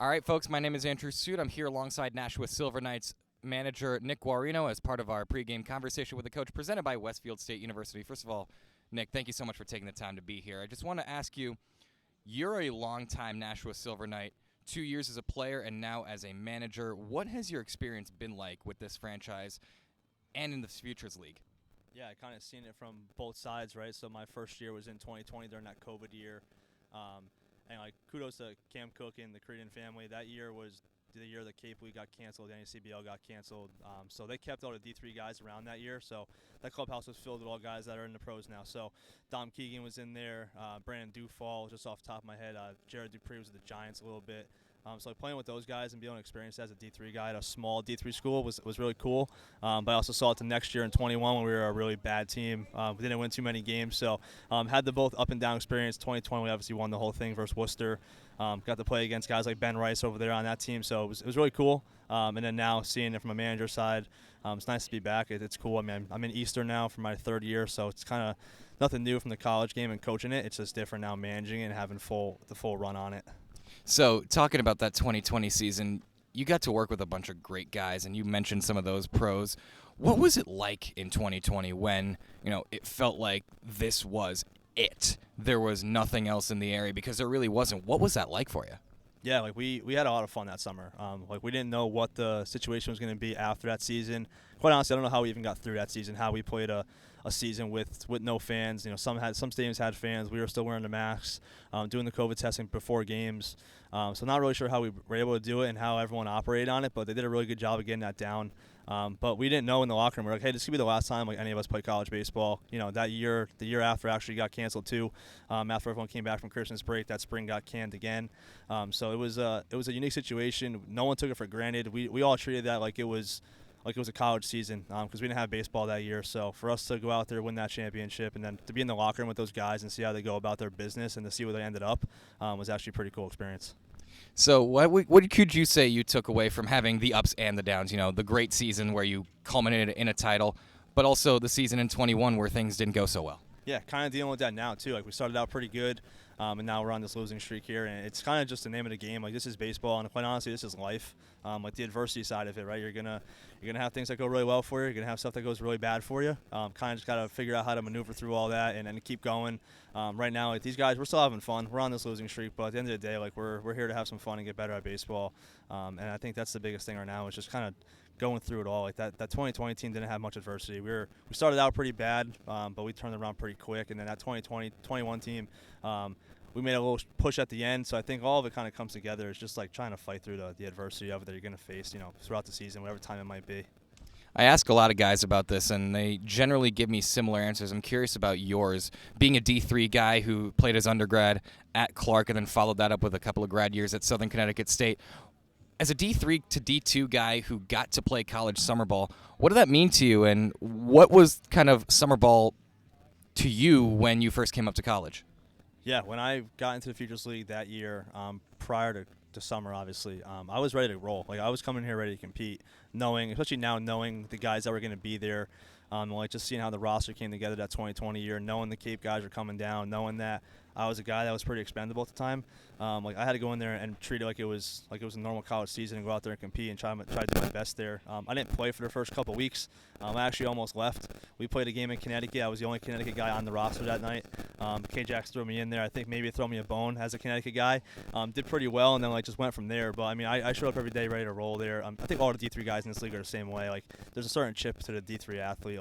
All right, folks, my name is Andrew Suit. I'm here alongside Nashua Silver Knights manager Nick Guarino as part of our pregame conversation with the coach presented by Westfield State University. First of all, Nick, thank you so much for taking the time to be here. I just want to ask you, you're a longtime Nashua Silver Knight, 2 years as a player and now as a manager. What has your experience been like with this franchise and in the Futures League? Yeah, I kind of seen it from both sides, right? So my first year was in 2020 during that COVID year. And like kudos to Cam Cook and the Creedon family. That year was the year the Cape League got canceled, the NCBL got canceled. So they kept all the D3 guys around that year. So that clubhouse was filled with all guys that are in the pros now. So Dom Keegan was in there, Brandon Dufall, just off the top of my head. Jared Dupree was with the Giants a little bit. So playing with those guys and being able to experience that as a D3 guy at a small D3 school was really cool. But I also saw it the next year in 21 when we were a really bad team. We didn't win too many games. So had the both up and down experience. 2020 we obviously won the whole thing versus Worcester. Got to play against guys like Ben Rice over there on that team. So it was really cool. And then now seeing it from a manager side, it's nice to be back. It's cool. I mean, I'm in Eastern now for my third year, so it's kind of nothing new from the college game and coaching it. It's just different now managing it and having the full run on it. So, talking about that 2020 season, you got to work with a bunch of great guys, and you mentioned some of those pros. What was it like in 2020 when, it felt like this was it? There was nothing else in the area because there really wasn't. What was that like for you? Yeah, like we had a lot of fun that summer. We didn't know what the situation was going to be after that season. Quite honestly, I don't know how we even got through that season, how we played a season with no fans. Some stadiums had fans. We were still wearing the masks, doing the COVID testing before games. So not really sure how we were able to do it and how everyone operated on it, but they did a really good job of getting that down. But we didn't know in the locker room. We're like, hey, this could be the last time any of us play college baseball. That year, the year after actually got canceled too. After everyone came back from Christmas break, that spring got canned again. So it was a unique situation. No one took it for granted. We all treated that like it was a college season because we didn't have baseball that year. So for us to go out there, win that championship, and then to be in the locker room with those guys and see how they go about their business and to see where they ended up was actually a pretty cool experience. So what could you say you took away from having the ups and the downs? The great season where you culminated in a title, but also the season in 21 where things didn't go so well. Yeah, kind of dealing with that now too. We started out pretty good, and now we're on this losing streak here, and it's kind of just the name of the game. This is baseball, and quite honestly, this is life. The adversity side of it, right? You're gonna have things that go really well for you. You're gonna have stuff that goes really bad for you. Kind of just gotta figure out how to maneuver through all that and keep going. Right now, these guys, we're still having fun. We're on this losing streak, but at the end of the day, we're here to have some fun and get better at baseball. And I think that's the biggest thing right now is just kind of going through it all. That 2020 team didn't have much adversity. We started out pretty bad, but we turned it around pretty quick. And then that 2021 team, we made a little push at the end. So I think all of it kind of comes together. It's just like trying to fight through the adversity of it that you're going to face, throughout the season, whatever time it might be. I ask a lot of guys about this, and they generally give me similar answers. I'm curious about yours. Being a D3 guy who played his undergrad at Clark and then followed that up with a couple of grad years at Southern Connecticut State. As a D3 to D2 guy who got to play college summer ball, what did that mean to you, and what was kind of summer ball to you when you first came up to college? Yeah, when I got into the Futures League that year, prior to summer, obviously, I was ready to roll. I was coming here ready to compete, especially now knowing the guys that were going to be there, just seeing how the roster came together that 2020 year, knowing the Cape guys were coming down, knowing that I was a guy that was pretty expendable at the time. I had to go in there and treat it like it was a normal college season and go out there and compete and try to do my best there. I didn't play for the first couple weeks. I actually almost left. We played a game in Connecticut. I was the only Connecticut guy on the roster that night. K-Jax threw me in there. I think maybe throw me a bone as a Connecticut guy. Did pretty well, and then just went from there. But I showed up every day ready to roll there. I think all the D3 guys in this league are the same way. There's a certain chip to the D3 athlete.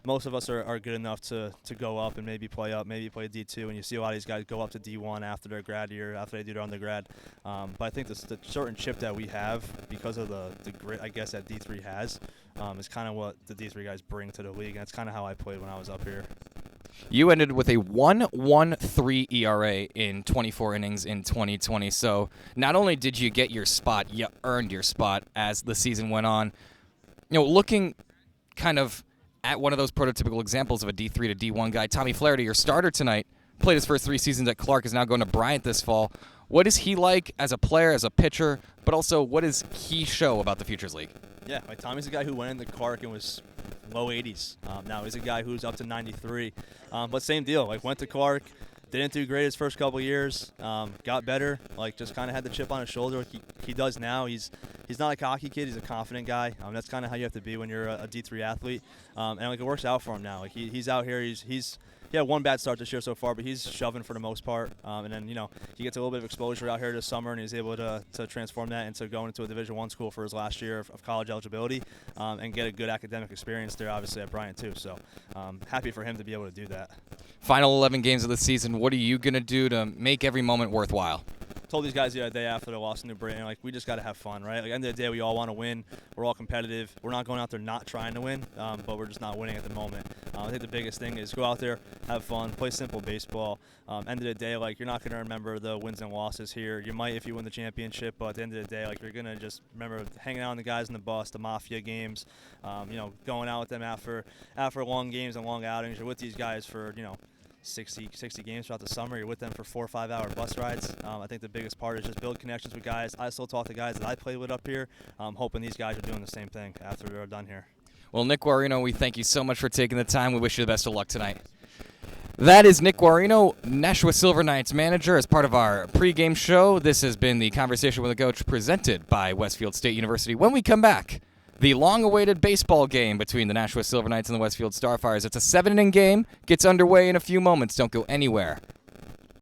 Most of us are good enough to go up and maybe play D2, and you see a lot of these guys go up to D1 after their grad year, after they do their undergrad. But I think the certain chip that we have, because of the grit, I guess, that D3 has, is kind of what the D3 guys bring to the league, and that's kind of how I played when I was up here. You ended with a 1.13 ERA in 24 innings in 2020. So not only did you get your spot, you earned your spot as the season went on. Looking kind of at one of those prototypical examples of a D3 to D1 guy, Tommy Flaherty, your starter tonight, played his first 3 seasons at Clark, is now going to Bryant this fall. What is he like as a player, as a pitcher, but also what does he show about the Futures League? Yeah, Tommy's a guy who went into Clark and was low 80s. Now he's a guy who's up to 93. But same deal, went to Clark, Didn't do great his first couple years. Got better. Like just kind of had the chip on his shoulder. Like he does now. He's not a cocky kid. He's a confident guy. That's kind of how you have to be when you're a D3 athlete. And like it works out for him now. Like he's out here. He had one bad start this year so far, but he's shoving for the most part. And then, he gets a little bit of exposure out here this summer, and he's able to transform that into going into a Division I school for his last year of college eligibility and get a good academic experience there, obviously, at Bryant, too. So happy for him to be able to do that. Final 11 games of the season, what are you going to do to make every moment worthwhile? Told these guys the other day after they lost to New Britain, like, we just got to have fun, right? Like, at the end of the day, we all want to win. We're all competitive. We're not going out there not trying to win, but we're just not winning at the moment. I think the biggest thing is go out there, have fun, play simple baseball. End of the day, like, you're not going to remember the wins and losses here. You might if you win the championship, but at the end of the day, like, you're going to just remember hanging out with the guys in the bus, the Mafia games, going out with them after long games and long outings. You're with these guys for, 60 games throughout the summer. You're with them for 4 or 5 hour bus rides. I think the biggest part is just build connections with guys. I still talk to guys that I play with up here. Hoping these guys are doing the same thing after they're done here. Well, Nick Guarino, we thank you so much for taking the time. We wish you the best of luck tonight. That is Nick Guarino, Nashua Silver Knights manager, as part of our pregame show. This has been the Conversation with a Coach presented by Westfield State University. When we come back, the long-awaited baseball game between the Nashua Silver Knights and the Westfield Starfires. It's a 7-inning game. Gets underway in a few moments. Don't go anywhere.